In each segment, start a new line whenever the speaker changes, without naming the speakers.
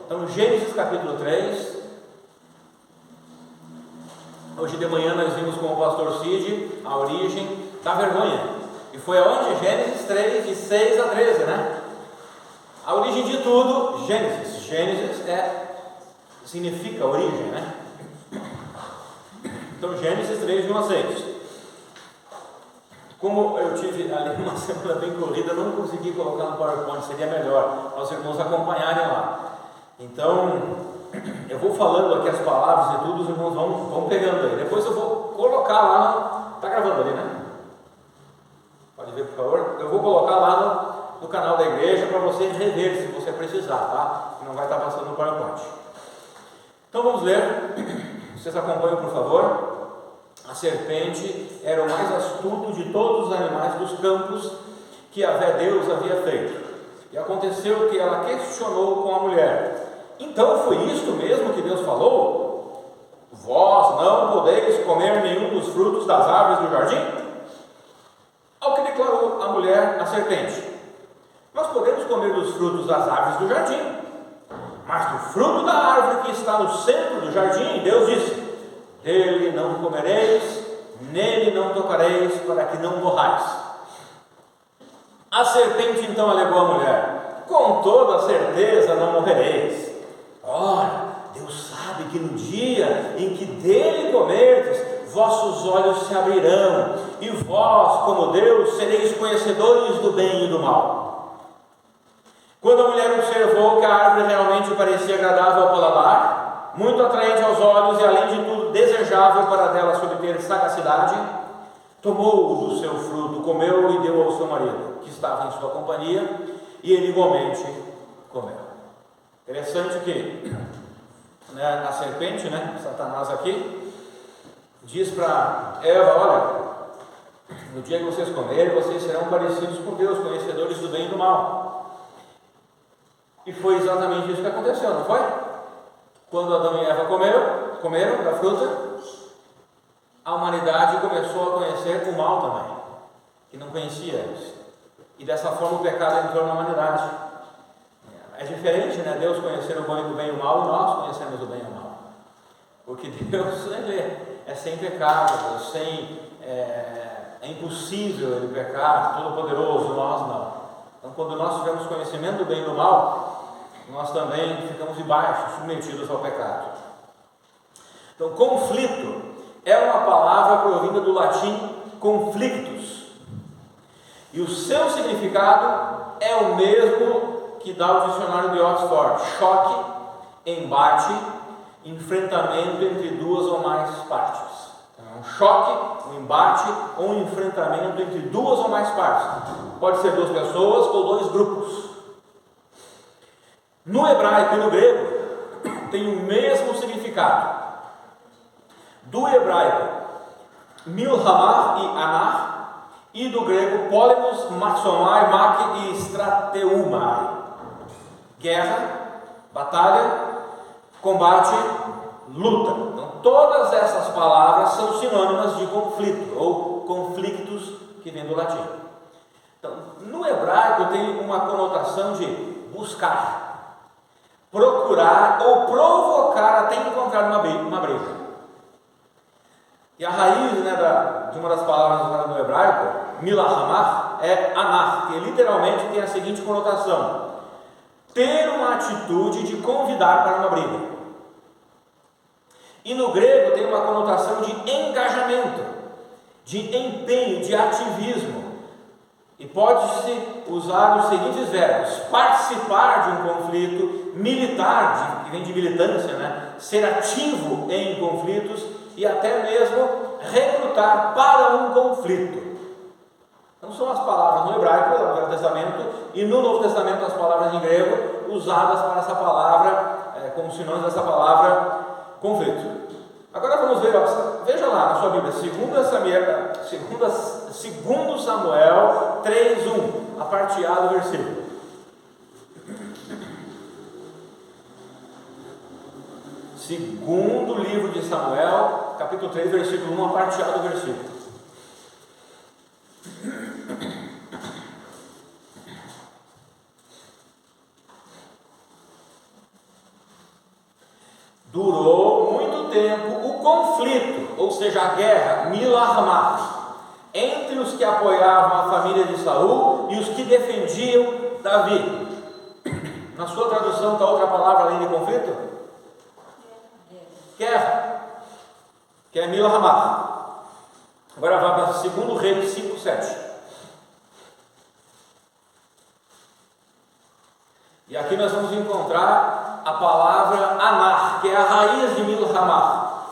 Então, Gênesis capítulo 3. Hoje de manhã nós vimos com o pastor Cid a origem da vergonha. E foi aonde? Gênesis 3, de 6 a 13, né? A origem de tudo, Gênesis. Gênesis significa origem, né? Então, Gênesis 3, de 1 a 6. Como eu tive ali uma semana bem corrida, não consegui colocar no PowerPoint, seria melhor para os irmãos acompanharem lá. Então, eu vou falando aqui as palavras e tudo, os irmãos vão pegando aí. Depois eu vou colocar lá, está gravando ali, né? Pode ver, por favor? Eu vou colocar lá no canal da igreja para você rever, se você precisar, tá? Não vai estar passando no PowerPoint. Então vamos ler, vocês acompanham, por favor. A serpente era o mais astuto de todos os animais dos campos que Yahvé Deus havia feito. E aconteceu que ela questionou com a mulher: então foi isto mesmo que Deus falou? Vós não podeis comer nenhum dos frutos das árvores do jardim? Ao que declarou a mulher à serpente: nós podemos comer dos frutos das árvores do jardim, mas do fruto da árvore que está no centro do jardim, Deus disse: dele não comereis, nele não tocareis, para que não morrais. A serpente então alegou à mulher: com toda certeza não morrereis. Ora, Deus sabe que no dia em que dele comerdes, vossos olhos se abrirão, e vós, como Deus, sereis conhecedores do bem e do mal. Quando a mulher observou que a árvore realmente parecia agradável ao paladar, muito atraente aos olhos e, além de tudo, desejável para dela obter sagacidade, tomou do seu fruto, comeu e deu ao seu marido, que estava em sua companhia, e ele igualmente comeu. Interessante que a serpente, Satanás aqui, diz para Eva: olha, no dia que vocês comerem, vocês serão parecidos com Deus, conhecedores do bem e do mal. E foi exatamente isso que aconteceu, não foi? Quando Adão e Eva comeram da fruta, a humanidade começou a conhecer o mal também, que não conhecia antes. E dessa forma o pecado entrou na humanidade. É diferente, né? Deus conhecer o bem e o mal, e nós conhecemos o bem e o mal. Porque Deus é sem pecado, é impossível ele pecar, todo poderoso, nós não. Então, quando nós tivermos conhecimento do bem e do mal, nós também ficamos debaixo, submetidos ao pecado. Então, conflito é uma palavra provinda do latim conflictus, e o seu significado é o mesmo que dá o dicionário de Oxford: choque, embate, enfrentamento entre duas ou mais partes. Então, um choque, um embate ou um enfrentamento entre duas ou mais partes. Pode ser duas pessoas ou dois grupos. No hebraico e no grego tem o mesmo significado. Do hebraico milhamar e anar, e do grego polemos, maxomai, mak e strateumai. Guerra, batalha, combate, luta. Então, todas essas palavras são sinônimas de conflito ou conflictos, que vem do latim. Então, no hebraico tem uma conotação de buscar, procurar ou provocar até encontrar uma briga. E a raiz de uma das palavras usadas no hebraico, milahamar, é anar, que literalmente tem a seguinte conotação: ter uma atitude de convidar para uma briga. E no grego tem uma conotação de engajamento, de empenho, de ativismo. E pode-se usar os seguintes verbos: participar de um conflito, militar, que vem de militância, ser ativo em conflitos, e até mesmo recrutar para um conflito. Então são as palavras no hebraico, no Velho Testamento, e no Novo Testamento as palavras em grego usadas para essa palavra, como sinônimos dessa palavra conflito. Agora vamos ver, veja lá na sua Bíblia, 2 Samuel 3:1, a parte A do versículo. Segundo livro de Samuel, capítulo 3, versículo 1, a parte A do versículo. durou muito tempo o conflito, ou seja, a guerra, milahama, entre os que apoiavam a família de Saul e os que defendiam Davi. Na sua tradução está outra palavra além de conflito? Guerra, que é milahama. Agora vá para 2 Reis 5:7. E aqui nós vamos encontrar a palavra anar, que é a raiz de milhamah.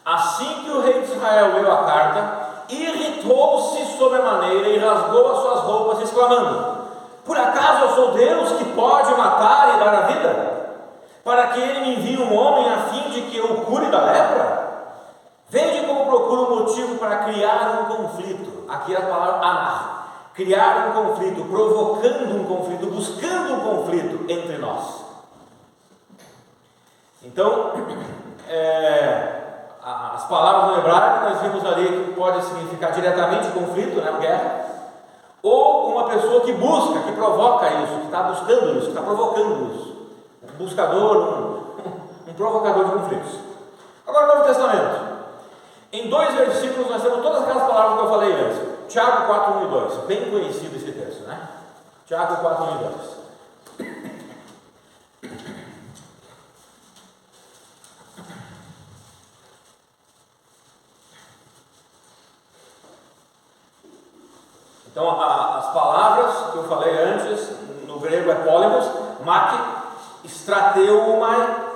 Assim que o rei de Israel leu a carta, irritou-se sobremaneira e rasgou as suas roupas, exclamando: por acaso eu sou Deus que pode matar e dar a vida? Para que ele me envie um homem a fim de que eu o cure da lepra? Vede como procuro um motivo para criar um conflito. Aqui é a palavra anar. Criar um conflito, provocando um conflito, buscando um conflito entre nós. Então, as palavras no hebraico nós vimos ali que pode significar diretamente conflito, né, guerra, ou uma pessoa que busca, que provoca isso, que está buscando isso, que está provocando isso. Um buscador, um provocador de conflitos. Agora, no Novo Testamento. Em 2 versículos nós temos todas aquelas palavras que eu falei antes. Tiago 4, 1 e 2, bem conhecido esse texto, né? Tiago 4, 1 e 2. Então, as palavras que eu falei antes, no grego é polemos, mak, strateumai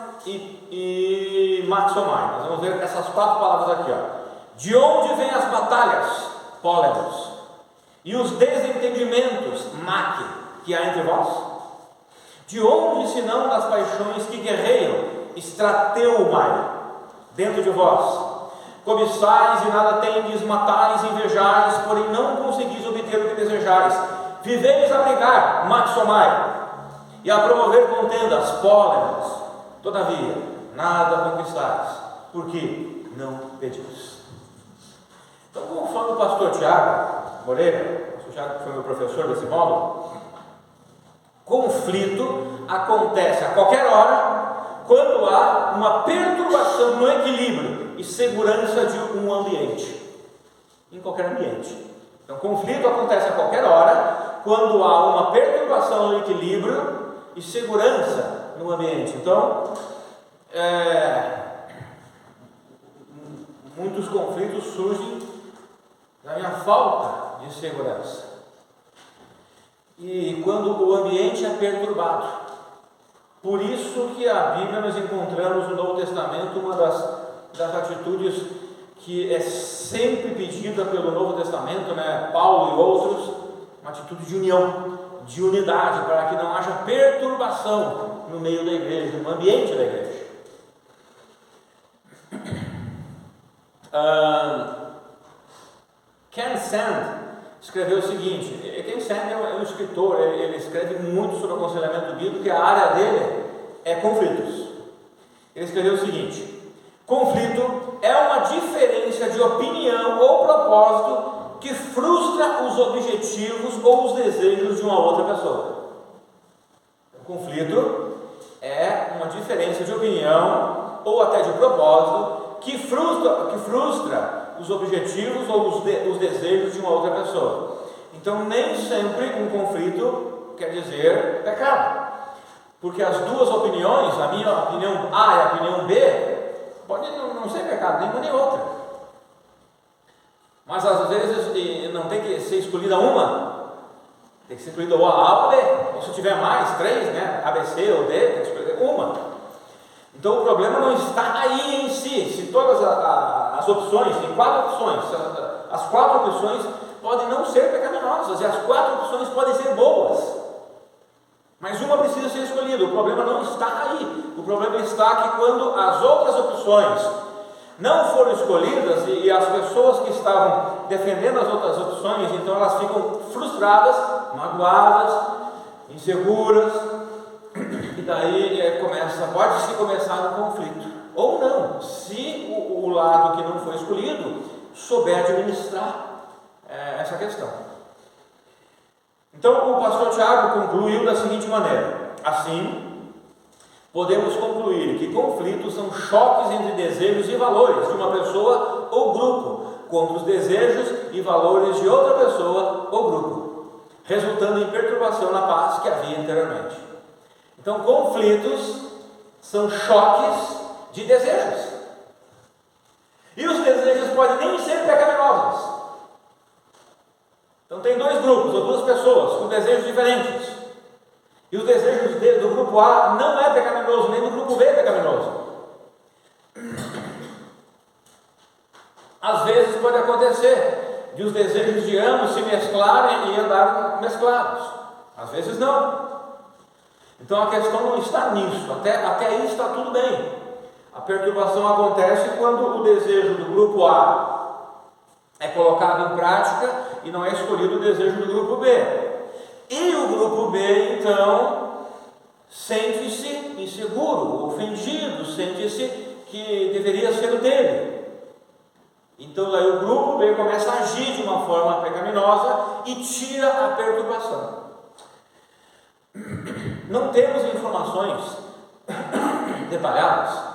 e maxomai. Nós vamos ver essas 4 palavras aqui, ó. De onde vêm as batalhas? Polemos. E os desentendimentos? Mak, que há entre vós? De onde, senão das paixões que guerreiam? Strateumai, dentro de vós. Cobiçais e nada tendes, matais, invejais, porém não conseguis obter o que desejais. Viveis a brigar, maxomai, e a promover contendas, polemos. Todavia, nada conquistais, porque não pedis. Então, como fala o pastor Tiago Moreira, o pastor Tiago que foi meu professor desse módulo, conflito acontece a qualquer hora, quando há uma perturbação no equilíbrio e segurança de um ambiente, em qualquer ambiente. Então, conflito acontece a qualquer hora, quando há uma perturbação no equilíbrio e segurança no ambiente. Então, muitos conflitos surgem da minha falta de segurança. E quando o ambiente é perturbado. Por isso que a Bíblia nós encontramos no Novo Testamento uma das atitudes que é sempre pedida pelo Novo Testamento, né? Paulo e outros, uma atitude de união, de unidade, para que não haja perturbação no meio da igreja, no ambiente da igreja. Ken Sand escreveu o seguinte. Ken Sand é um escritor, ele escreve muito sobre o aconselhamento bíblico e a área dele é conflitos. Ele escreveu o seguinte: conflito é uma diferença de opinião ou propósito que frustra os objetivos ou os desejos de uma outra pessoa. Conflito é uma diferença de opinião ou até de propósito que frustra os objetivos ou os desejos de uma outra pessoa. Então, nem sempre um conflito quer dizer pecado, porque as duas opiniões, a minha opinião A e a opinião B, pode não ser pecado, nenhuma nem outra. Mas às vezes não tem que ser escolhida uma, tem que ser escolhida ou a A ou a B, ou se tiver mais, 3, né, A, B, C ou D, tem que escolher uma. Então o problema não está aí em si. Se todas as opções, tem 4 opções, as 4 opções podem não ser pecaminosas, e as 4 opções podem ser boas, mas uma precisa ser escolhida. O problema não está aí. O problema está que quando as outras opções não foram escolhidas e as pessoas que estavam defendendo as outras opções, então elas ficam frustradas, magoadas, inseguras, e daí pode-se começar um conflito, ou não, se o lado que não foi escolhido souber administrar essa questão. Então o pastor Tiago concluiu da seguinte maneira: assim, podemos concluir que conflitos são choques entre desejos e valores de uma pessoa ou grupo contra os desejos e valores de outra pessoa ou grupo, resultando em perturbação na paz que havia anteriormente. Então, conflitos são choques de desejos. E os desejos podem nem ser pecaminosos. Então tem dois grupos ou duas pessoas com desejos diferentes. E os desejos do grupo A não é pecaminoso, nem do grupo B é pecaminoso. Às vezes pode acontecer de os desejos de ambos se mesclarem e andarem mesclados. Às vezes não. Então a questão não está nisso. Até aí está tudo bem. A perturbação acontece quando o desejo do grupo A é colocado em prática e não é escolhido o desejo do grupo B. E o grupo B, então, sente-se inseguro, ofendido, sente-se que deveria ser o dele. Então, daí o grupo B começa a agir de uma forma pecaminosa e tira a perturbação. Não temos informações detalhadas,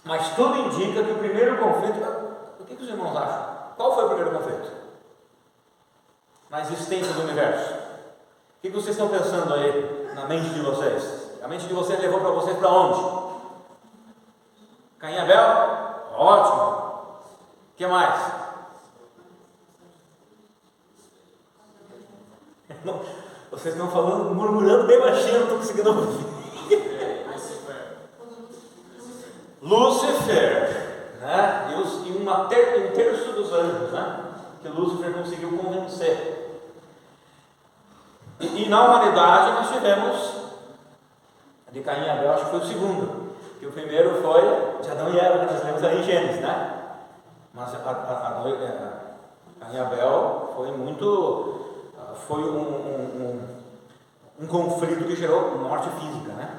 mas tudo indica que o primeiro conflito... O que os irmãos acham? Qual foi o primeiro conflito na existência do universo? O que vocês estão pensando aí na mente de vocês? A mente de vocês levou para vocês para onde? Caim e Abel? Ótimo. O que mais? Não, vocês estão falando, murmurando bem baixinho, não estou conseguindo ouvir. Lúcifer, né? E um terço dos anjos, né? Que Lúcifer conseguiu convencer. E na humanidade nós tivemos, de Caim e Abel, acho que foi o segundo, que o primeiro foi de Adão e Eva, que nós lemos aí em Gênesis, né? Mas Caim e Abel foi um conflito que gerou morte física, né?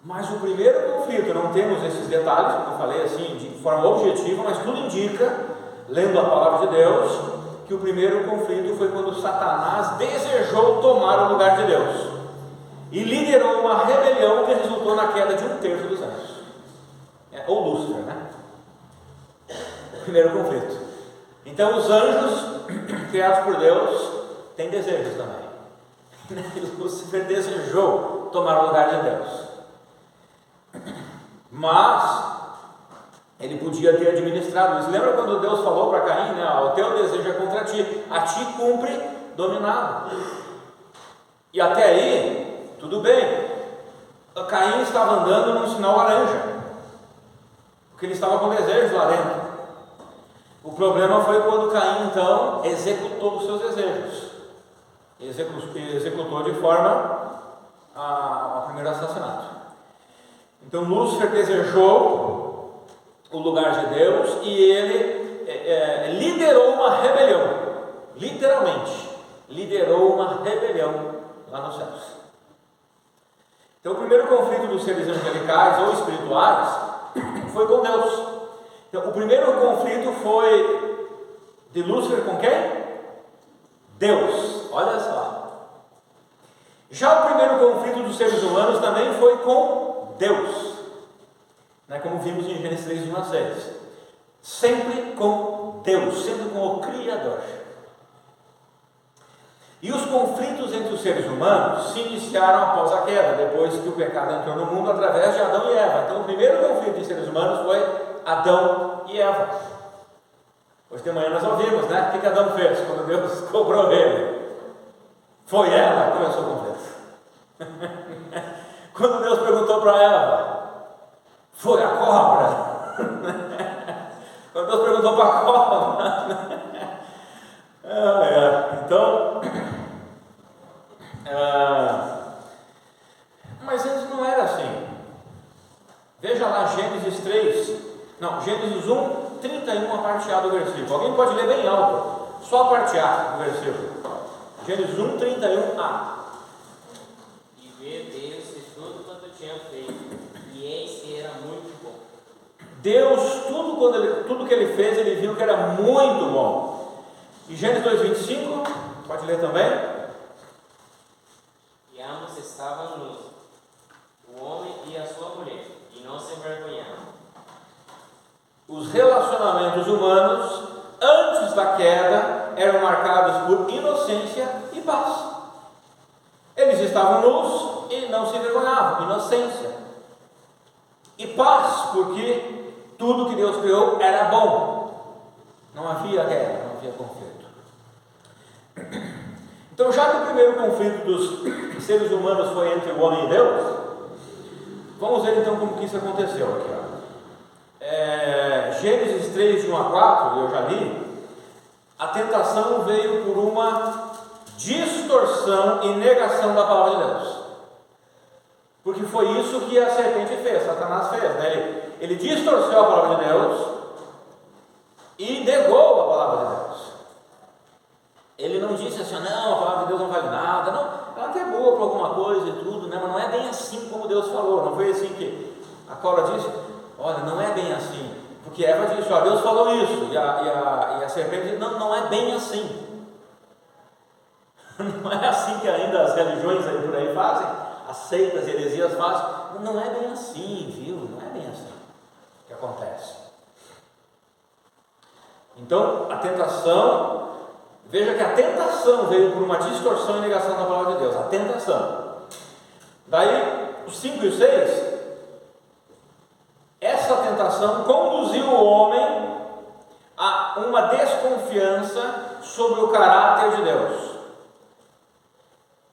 Mas o primeiro conflito, não temos esses detalhes, como eu falei assim, de forma objetiva, mas tudo indica, lendo a palavra de Deus, que o primeiro conflito foi quando Satanás desejou tomar o lugar de Deus e liderou uma rebelião que resultou na queda de um terço dos anjos, ou Lúcifer, né? O primeiro conflito. Então os anjos criados por Deus têm desejos também. E Lúcifer desejou tomar o lugar de Deus, mas ele podia ter administrado isso. Lembra quando Deus falou para Caim, né? O teu desejo é contra ti, a ti cumpre dominá-lo. E até aí, tudo bem. Caim estava andando num sinal laranja, porque ele estava com desejos lá dentro. O problema foi quando Caim, então, executou os seus desejos. Executou de forma ao primeiro assassinato. Então Lúcifer desejou o lugar de Deus e ele liderou uma rebelião, literalmente, liderou uma rebelião lá nos céus. Então o primeiro conflito dos seres angelicais ou espirituais foi com Deus. Então o primeiro conflito foi de Lúcifer com quem? Deus, olha só. Já o primeiro conflito dos seres humanos também foi com Deus, né? Como vimos em Gênesis 3, 1 a 6, sempre com Deus, sempre com o Criador. E os conflitos entre os seres humanos se iniciaram após a queda, depois que o pecado entrou no mundo através de Adão e Eva. Então o primeiro conflito entre seres humanos foi Adão e Eva. Hoje de manhã nós ouvimos, né? O que Adão fez quando Deus cobrou ele? Foi ela que começou o conflito. Quando Deus perguntou para Eva, foi a cobra. Quando Deus perguntou para a cobra. Então, mas antes não era assim. Veja lá Gênesis 1, 31, a parte A do versículo. Alguém pode ler bem alto, só a parte A do versículo. Gênesis 1, 31a.
E vê Deus fez tudo quanto tinha feito, e eis que era muito bom.
Deus, tudo que ele fez, ele viu que era muito bom. E Gênesis 2,25, Pode ler também?
E ambos estavam nus, o homem e a sua mulher, e não se envergonharam.
Os relacionamentos humanos, antes da queda, eram marcados por inocência e paz. Eles estavam nus e não se envergonhavam, inocência. E paz, porque tudo que Deus criou era bom. Não havia guerra, não havia conflito. Então, já que o primeiro conflito dos seres humanos foi entre o homem e Deus, vamos ver então como que isso aconteceu aqui. Gênesis 3, de 1 a 4, eu já li, a tentação veio por uma distorção e negação da palavra de Deus. Porque foi isso que a serpente fez, Satanás fez, né? Ele distorceu a palavra de Deus e negou a palavra de Deus. Ele não disse assim, não, a palavra de Deus não vale nada, não, ela até é boa para alguma coisa e tudo, né? Mas não é bem assim como Deus falou. Não foi assim que a cobra disse, olha, não é bem assim, porque Eva disse, ó, Deus falou isso, e a serpente disse, não, não é bem assim. Não é assim que ainda as religiões aí por aí fazem, as seitas e heresias fazem. Não é bem assim, viu? Não é bem assim que acontece. Então, a tentação, veja que a tentação veio por uma distorção e negação da palavra de Deus, a tentação. Daí, os 5 e os 6, essa tentação conduziu o homem a uma desconfiança sobre o caráter de Deus.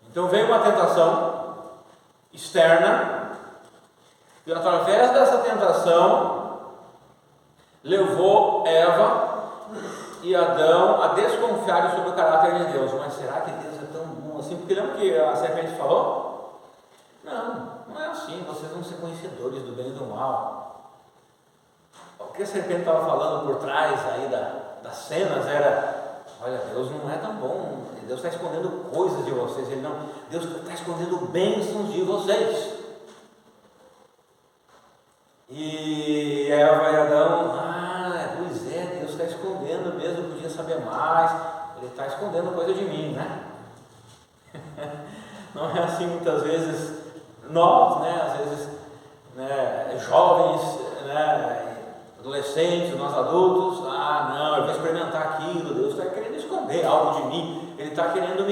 Então veio uma tentação externa, e através dessa tentação levou Eva e Adão a desconfiarem sobre o caráter de Deus. Mas será que Deus é tão bom assim? Porque lembra que a serpente falou? Não é assim, vocês vão ser conhecedores do bem e do mal. O que a serpente estava falando por trás aí das cenas era, olha, Deus não é tão bom, Deus está escondendo coisas de vocês, Deus está escondendo bênçãos de vocês. E Eva e Adão, pois é, Deus está escondendo mesmo, podia saber mais, Ele está escondendo coisa de mim, né? Não é assim muitas vezes, nós, né, às vezes, né, jovens, né, adolescentes, nós adultos, não, eu vou experimentar aquilo, Deus está querendo esconder algo de mim, Ele está querendo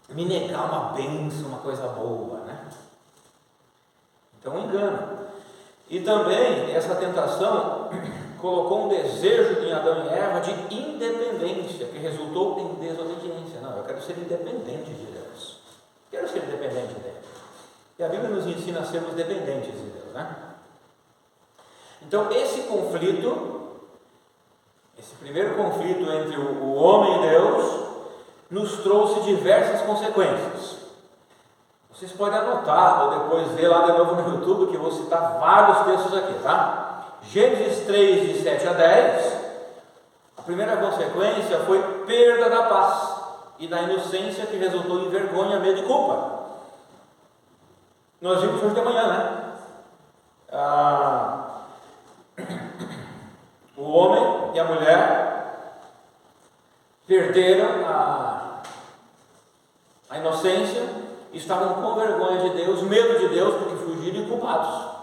me negar uma bênção, uma coisa boa, né? Então, engano. E também, essa tentação colocou um desejo em Adão e Eva de independência, que resultou em desobediência. Não, eu quero ser independente de Deus, quero ser independente dele. E a Bíblia nos ensina a sermos dependentes de Deus, né? Então, esse primeiro conflito entre o homem e Deus, nos trouxe diversas consequências. Vocês podem anotar, ou depois ver lá de novo no YouTube, que eu vou citar vários textos aqui, tá? Gênesis 3, de 7 a 10, a primeira consequência foi perda da paz e da inocência, que resultou em vergonha, medo e culpa. Nós vimos hoje de manhã, né? O homem e a mulher perderam a inocência, estavam com vergonha de Deus, medo de Deus, porque fugiram e culpados.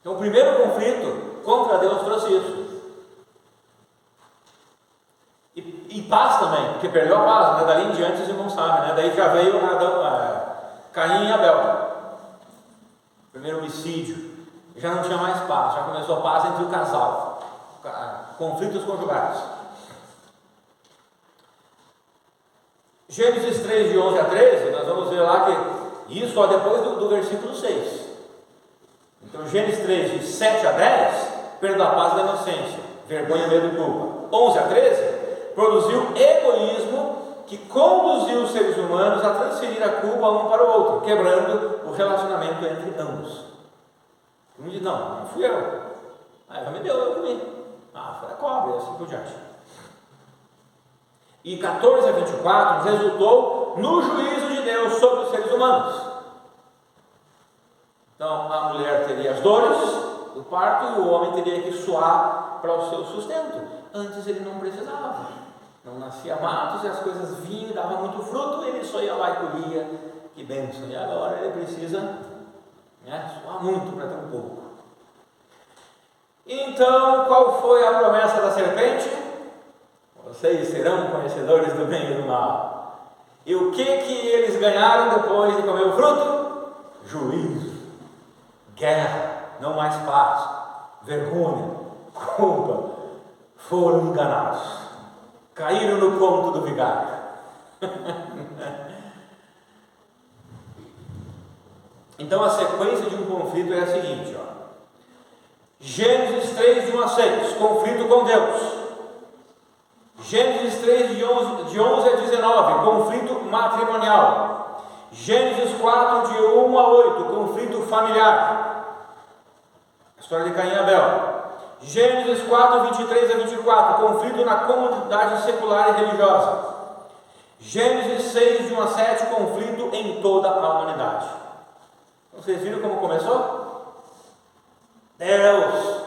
Então o primeiro conflito contra Deus trouxe isso. E paz também, porque perdeu a paz, né? Dali em diante os irmãos sabem, né? Daí já veio Caim e Abel. Primeiro homicídio, já não tinha mais paz, já começou a paz entre o casal, conflitos conjugais. Gênesis 3, de 11 a 13, nós vamos ver lá que isso só depois do versículo 6. Então, Gênesis 3, de 7 a 10, perda da paz e da inocência, vergonha, medo e culpa. 11 a 13, produziu egoísmo que conduziu os seres humanos a transferir a culpa um para o outro, quebrando o relacionamento entre ambos. Um diz, não fui eu. Ela me deu, eu comi. Foi a cobra, e assim por diante. E 14 a 24 resultou no juízo de Deus sobre os seres humanos. Então, a mulher teria as dores do parto e o homem teria que suar para o seu sustento. Antes ele não precisava. Não nascia matos e as coisas vinham e davam muito fruto, ele só ia lá e colhia, que bênção. E agora ele precisa suar muito para ter um pouco. Então, qual foi a promessa da serpente? Vocês serão conhecedores do bem e do mal. E o que eles ganharam depois de comer o fruto? Juízo, guerra, não mais paz, vergonha, culpa. Foram enganados, caíram no conto do vigário. Então a sequência de um conflito é a seguinte, Gênesis 3, de 1 a 6, conflito com Deus. Gênesis 3, de 11 a 19, conflito matrimonial. Gênesis 4, de 1 a 8, conflito familiar. A história de Caim e Abel. Gênesis 4, 23 a 24, conflito na comunidade secular e religiosa. Gênesis 6, de 1 a 7, conflito em toda a humanidade. Vocês viram como começou? Deus,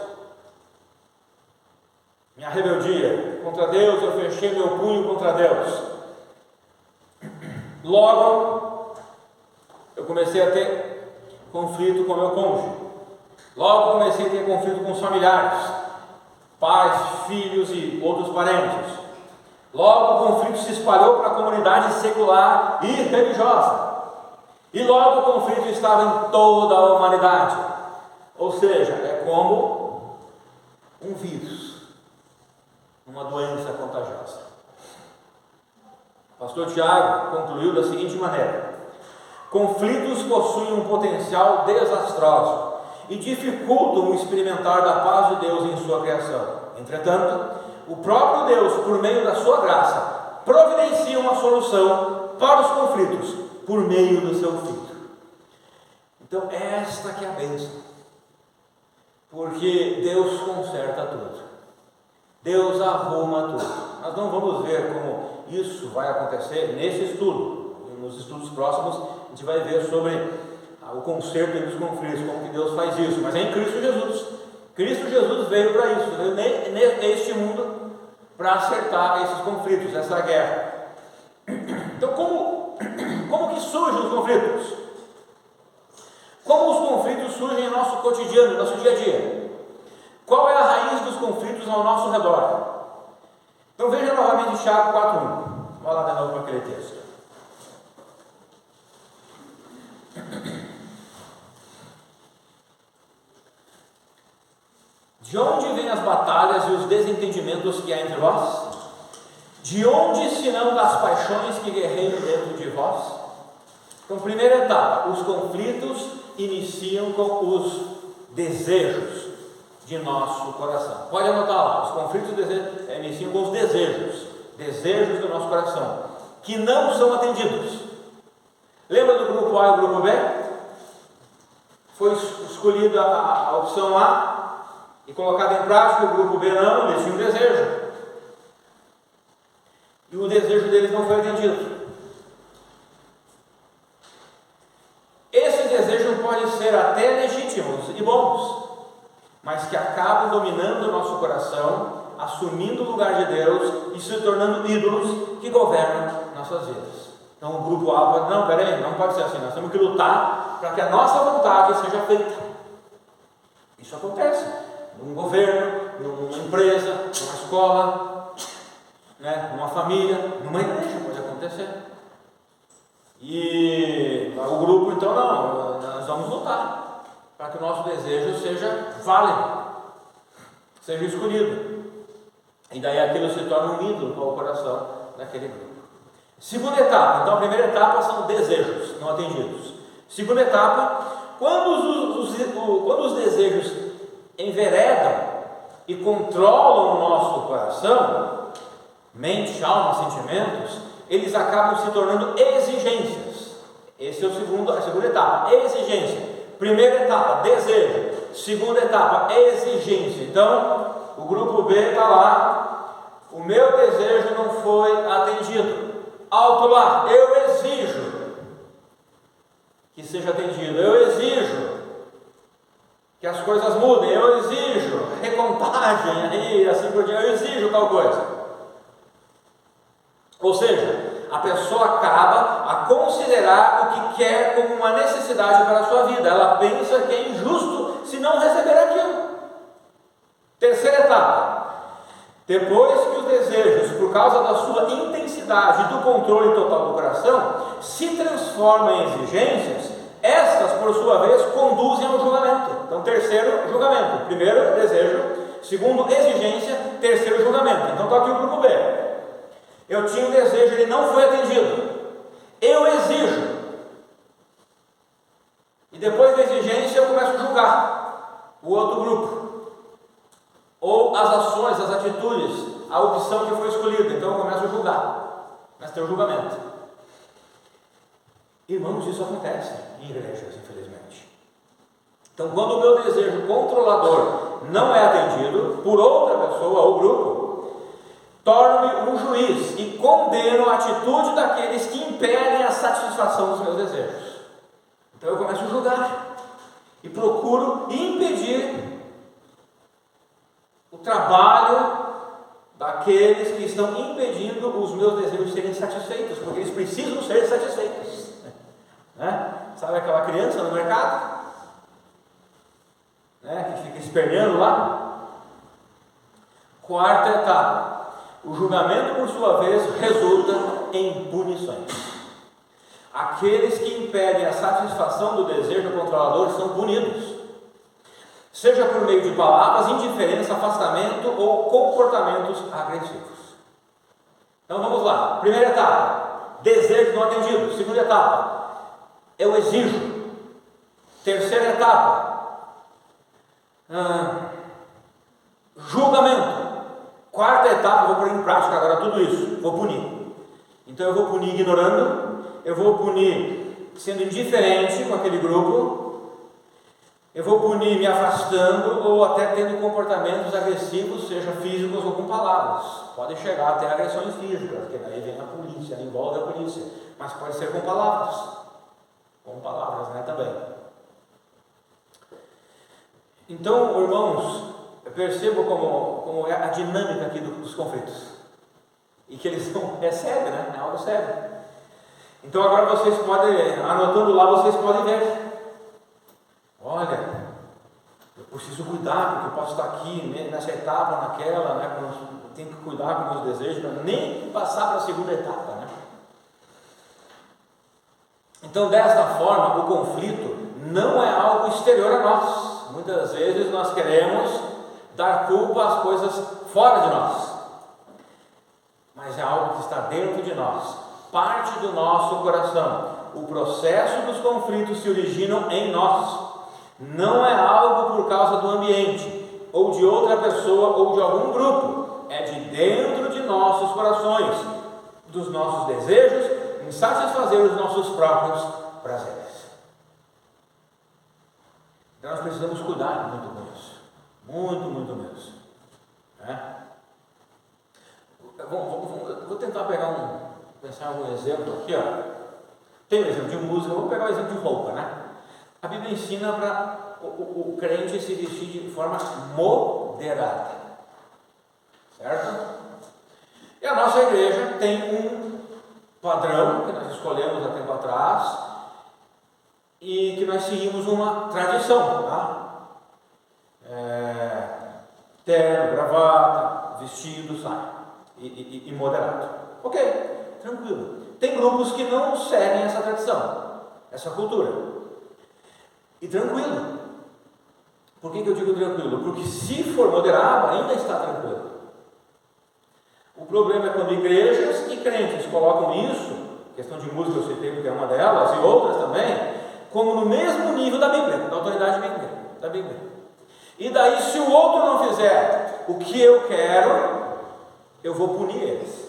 minha rebeldia contra Deus, eu fechei meu punho contra Deus. Logo, eu comecei a ter conflito com meu cônjuge. Logo comecei a ter conflito com os familiares, pais, filhos e outros parentes. Logo o conflito se espalhou para a comunidade secular e religiosa. E logo o conflito estava em toda a humanidade. Ou seja, é como um vírus, uma doença contagiosa. O pastor Tiago concluiu da seguinte maneira: conflitos possuem um potencial desastroso e dificultam o experimentar da paz de Deus em sua criação. Entretanto, o próprio Deus, por meio da sua graça, providencia uma solução para os conflitos por meio do seu Filho. Então, esta que é a bênção, porque Deus conserta tudo, Deus arruma tudo. Nós não vamos ver como isso vai acontecer nesse estudo. Nos estudos próximos a gente vai ver sobre o conserto dos conflitos, como que Deus faz isso, mas é em Cristo Jesus. Cristo Jesus veio para isso, veio neste mundo para acertar esses conflitos, essa guerra. Então, como que surgem os conflitos? Como os conflitos surgem em nosso cotidiano, no nosso dia a dia? Qual é a raiz dos conflitos ao nosso redor? Então veja novamente Tiago 4:1. Vamos lá de novo para aquele texto. De onde vêm as batalhas e os desentendimentos que há entre vós? De onde, senão das paixões que guerreiam dentro de vós? Então, primeira etapa, os conflitos iniciam com os desejos de nosso coração. Pode anotar lá, os conflitos iniciam com os desejos do nosso coração, que não são atendidos. Lembra do grupo A e do grupo B? Foi escolhida a opção A e colocada em prática, o grupo B não, eles tinham um desejo. E o desejo deles não foi atendido. Esses desejos podem ser até legítimos e bons, mas que acabam dominando o nosso coração, assumindo o lugar de Deus e se tornando ídolos que governam nossas vidas. Então o grupo A pode, não, peraí, não pode ser assim, nós temos que lutar para que a nossa vontade seja feita. Isso acontece num governo, numa empresa, numa escola, numa família, numa igreja, pode acontecer. E o grupo, então, não, nós vamos lutar para que o nosso desejo seja válido, seja escolhido. E daí aquilo se torna um ídolo para o coração daquele grupo. Segunda etapa, então a primeira etapa são desejos não atendidos. Segunda etapa, quando os desejos enveredam e controlam o nosso coração, mente, alma, sentimentos, eles acabam se tornando exigências. Essa é a segunda etapa, exigência. Primeira etapa, desejo. Segunda etapa, exigência. Então, o grupo B está lá, o meu desejo não foi atendido. Alto lá, eu exijo que seja atendido, eu exijo que as coisas mudem, eu exijo recontagem, e assim por diante, eu exijo tal coisa. Ou seja, a pessoa acaba a considerar o que quer como uma necessidade para a sua vida. Ela pensa que é injusto se não receber aquilo. Terceira etapa: depois que os desejos, por causa da sua intensidade e do controle total do coração, se transformam em exigências, estas, por sua vez, conduzem ao julgamento. Então, terceiro, julgamento. Primeiro, desejo. Segundo, exigência. Terceiro, julgamento. Então, está aqui o grupo B. Eu tinha um desejo, ele não foi atendido. Eu exijo. E depois da exigência, eu começo a julgar o outro grupo. Ou as ações, as atitudes, a opção que foi escolhida. Então eu começo a julgar. Mas tem o julgamento. Irmãos, isso acontece em igrejas, infelizmente. Então, quando o meu desejo controlador não é atendido por outra pessoa ou grupo, torno-me um juiz e condeno a atitude daqueles que impedem a satisfação dos meus desejos. Então eu começo a julgar e procuro impedir o trabalho daqueles que estão impedindo os meus desejos de serem satisfeitos, porque eles precisam ser satisfeitos, né? Sabe aquela criança no mercado, né, que fica esperneando lá? Quarta etapa: o julgamento, por sua vez, resulta em punições. Aqueles que impedem a satisfação do desejo controlador são punidos, seja por meio de palavras, indiferença, afastamento ou comportamentos agressivos. Então vamos lá. Primeira etapa: desejo não atendido. Segunda etapa: eu exijo. Terceira etapa: julgamento. Quarta etapa: vou pôr em prática agora tudo isso, vou punir. Então eu vou punir ignorando, eu vou punir sendo indiferente com aquele grupo, eu vou punir me afastando ou até tendo comportamentos agressivos, seja físicos ou com palavras. Pode chegar até agressões físicas, porque daí vem a polícia, envolve a polícia, mas pode ser com palavras, né, também. Então, irmãos, percebo como é a dinâmica aqui dos conflitos, e que eles são, é sério, né? É algo sério. Então agora vocês podem, anotando lá, vocês podem ver. Olha, eu preciso cuidar, porque eu posso estar aqui nessa etapa, naquela, né? Eu tenho que cuidar com meus desejos, para nem passar para a segunda etapa, né? Então, desta forma, o conflito não é algo exterior a nós. Muitas vezes nós queremos dar culpa às coisas fora de nós, mas é algo que está dentro de nós, parte do nosso coração. O processo dos conflitos se originam em nós. Não é algo por causa do ambiente, ou de outra pessoa, ou de algum grupo. É de dentro de nossos corações, dos nossos desejos, em satisfazer os nossos próprios prazeres. Então nós precisamos cuidar muito com isso. Muito mesmo. Né? Vou tentar pensar em algum exemplo aqui, ó. Tem um exemplo de música, vamos pegar o exemplo de roupa, né? A Bíblia ensina para o crente se vestir de forma moderada, certo? E a nossa igreja tem um padrão que nós escolhemos há tempo atrás e que nós seguimos uma tradição, tá? Terno, gravata, vestido, saia e moderado. Ok, tranquilo. Tem grupos que não seguem essa tradição, essa cultura. E tranquilo. Por que eu digo tranquilo? Porque se for moderado, ainda está tranquilo. O problema é quando igrejas e crentes colocam isso, questão de música eu citei porque é uma delas, e outras também, como no mesmo nível da Bíblia, da autoridade da Bíblia. E daí, se o outro não fizer o que eu quero, eu vou punir eles.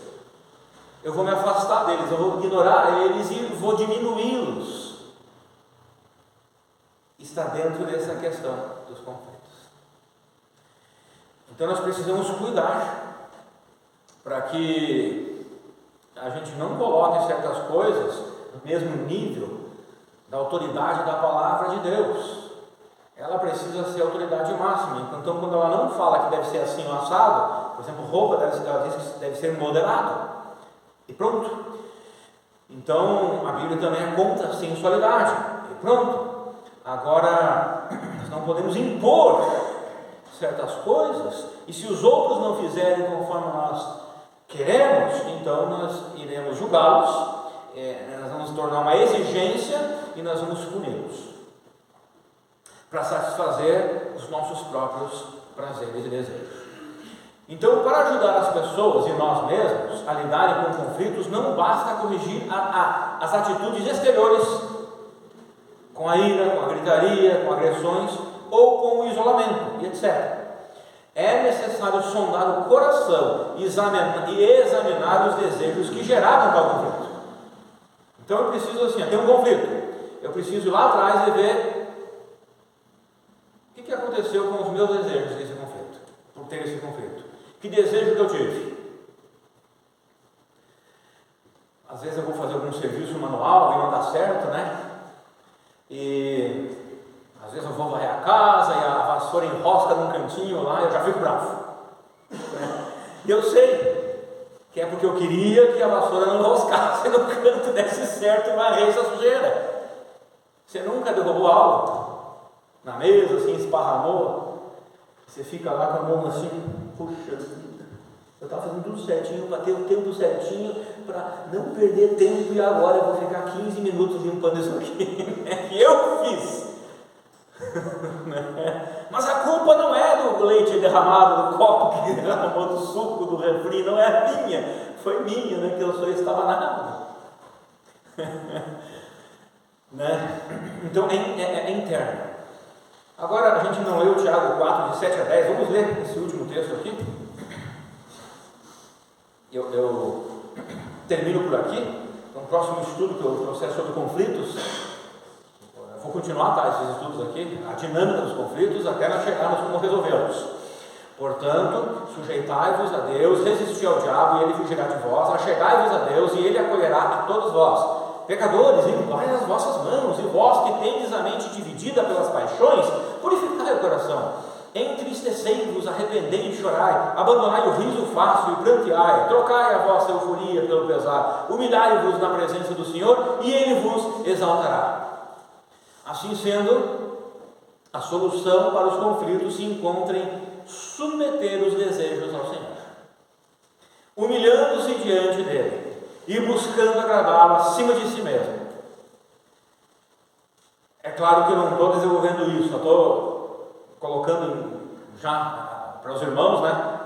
Eu vou me afastar deles, eu vou ignorar eles e vou diminuí-los. Está dentro dessa questão dos conflitos. Então nós precisamos cuidar para que a gente não coloque certas coisas no mesmo nível da autoridade da palavra de Deus. Ela precisa ser autoridade máxima. Então, quando ela não fala que deve ser assim ou assado, por exemplo, roupa, ela diz que deve ser moderado. e pronto. Então a Bíblia também é contra a sensualidade, e pronto. Agora, nós não podemos impor certas coisas, e se os outros não fizerem conforme nós queremos, então nós iremos julgá-los, nós vamos tornar uma exigência e nós vamos puni-los para satisfazer os nossos próprios prazeres e desejos. Então, para ajudar as pessoas e nós mesmos a lidarem com conflitos, não basta corrigir as atitudes exteriores, com a ira, com a gritaria, com agressões ou com o isolamento, e etc. É necessário sondar o coração e examinar os desejos que geraram tal conflito. Então eu preciso assim, ter um conflito, eu preciso ir lá atrás e ver o que aconteceu com os meus desejos nesse conflito, por ter esse conflito. Que desejo que eu tive? Às vezes eu vou fazer algum serviço manual e não dá certo, né? E às vezes eu vou varrer a casa e a vassoura enrosca num cantinho lá e eu já fico bravo. E eu sei que é porque eu queria que a vassoura não enroscasse no canto, desse certo e varresse a sujeira. Você nunca derrubou algo na mesa, assim, esparramou? Você fica lá com a mão assim, puxa vida, eu estava fazendo tudo certinho, para ter o tempo certinho, para não perder tempo, e agora eu vou ficar 15 minutos limpando isso aqui. E eu fiz. Mas a culpa não é do leite derramado, do copo que derramou, do suco, do refri, não é minha, foi minha, né, que eu só estava nada. Né? Então é interno. Agora a gente não leu Tiago 4, de 7 a 10, vamos ler esse último texto aqui. Eu termino por aqui. No próximo estudo, que é o processo sobre conflitos, eu vou continuar esses estudos aqui, a dinâmica dos conflitos, até nós chegarmos como resolvê-los. Portanto, sujeitai-vos a Deus, resisti ao diabo e ele fugirá de vós, achegai-vos a Deus e ele acolherá a todos vós. Pecadores, limpai as vossas mãos, e vós que tendes a mente dividida pelas paixões, purificai o coração. Entristecei-vos, arrependei e chorai, abandonai o riso fácil e pranteai, trocai a vossa euforia pelo pesar, humilhai-vos na presença do Senhor e Ele vos exaltará. Assim sendo, a solução para os conflitos se encontra em submeter os desejos ao Senhor, humilhando-se diante dEle e buscando agradá-lo acima de si mesmo. É claro que eu não estou desenvolvendo isso, eu estou colocando já para os irmãos, né?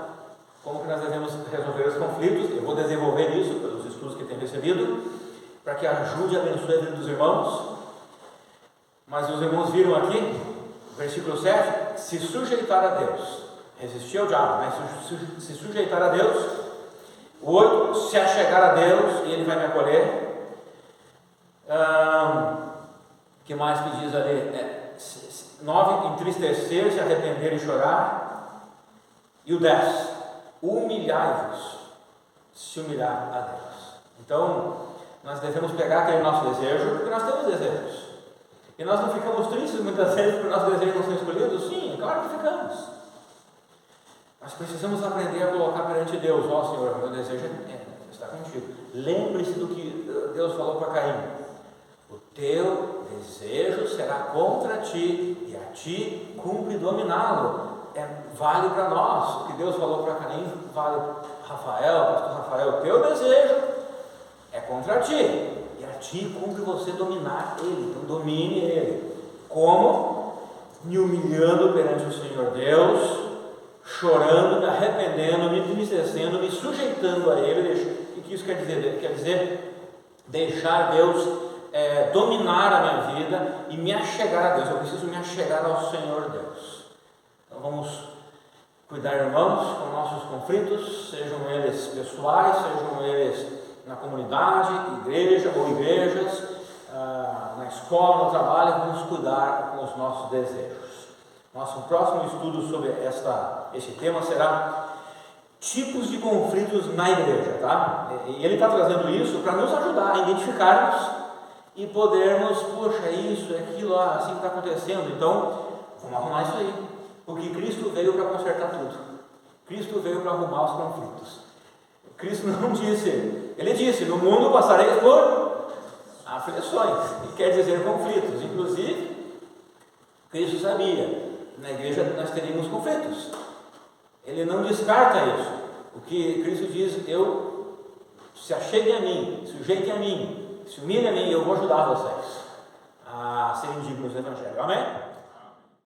Como que nós devemos resolver os conflitos. Eu vou desenvolver isso pelos estudos que tenho recebido, para que ajude e abençoe a vida dos irmãos. Mas os irmãos viram aqui, versículo 7, se sujeitar a Deus, resistir ao diabo, mas se sujeitar a Deus. O 8, se achegar a Deus e Ele vai me acolher. Que mais que diz ali? 9, entristecer, se arrepender e chorar. E o 10, humilhai-vos, se humilhar a Deus. Então, nós devemos pegar aquele nosso desejo, porque nós temos desejos. E nós não ficamos tristes muitas vezes porque nossos desejos não são escolhidos? Sim, claro que ficamos. Nós precisamos aprender a colocar perante Deus: ó Senhor, meu desejo está contigo. Lembre-se do que Deus falou para Caim: o teu desejo será contra ti, e a ti cumpre dominá-lo. Vale para nós. O que Deus falou para Caim vale para Rafael, pastor Rafael: o teu desejo é contra ti, e a ti cumpre você dominar ele. Então domine ele. Como? Me humilhando perante o Senhor Deus, chorando, me arrependendo, me entristecendo, me sujeitando a Ele. O que isso quer dizer? Quer dizer deixar Deus dominar a minha vida e me achegar a Deus. Eu preciso me achegar ao Senhor Deus. Então vamos cuidar, irmãos, com nossos conflitos, sejam eles pessoais, sejam eles na comunidade, igreja ou igrejas, na escola, no trabalho. Vamos cuidar com os nossos desejos. Nosso próximo estudo sobre esse tema será tipos de conflitos na igreja, tá? E ele está trazendo isso para nos ajudar a identificarmos e podermos, poxa, isso, aquilo, assim que está acontecendo. Então, vamos arrumar isso aí, porque Cristo veio para consertar tudo. Cristo veio para arrumar os conflitos. Cristo não disse, ele disse, no mundo passareis por aflições, e quer dizer conflitos. Inclusive, Cristo sabia, na igreja nós teríamos conflitos, ele não descarta isso. O que Cristo diz, se acheguem a mim, sujeitem a mim, se humilhem a mim, eu vou ajudar vocês a serem dignos do Evangelho. Amém?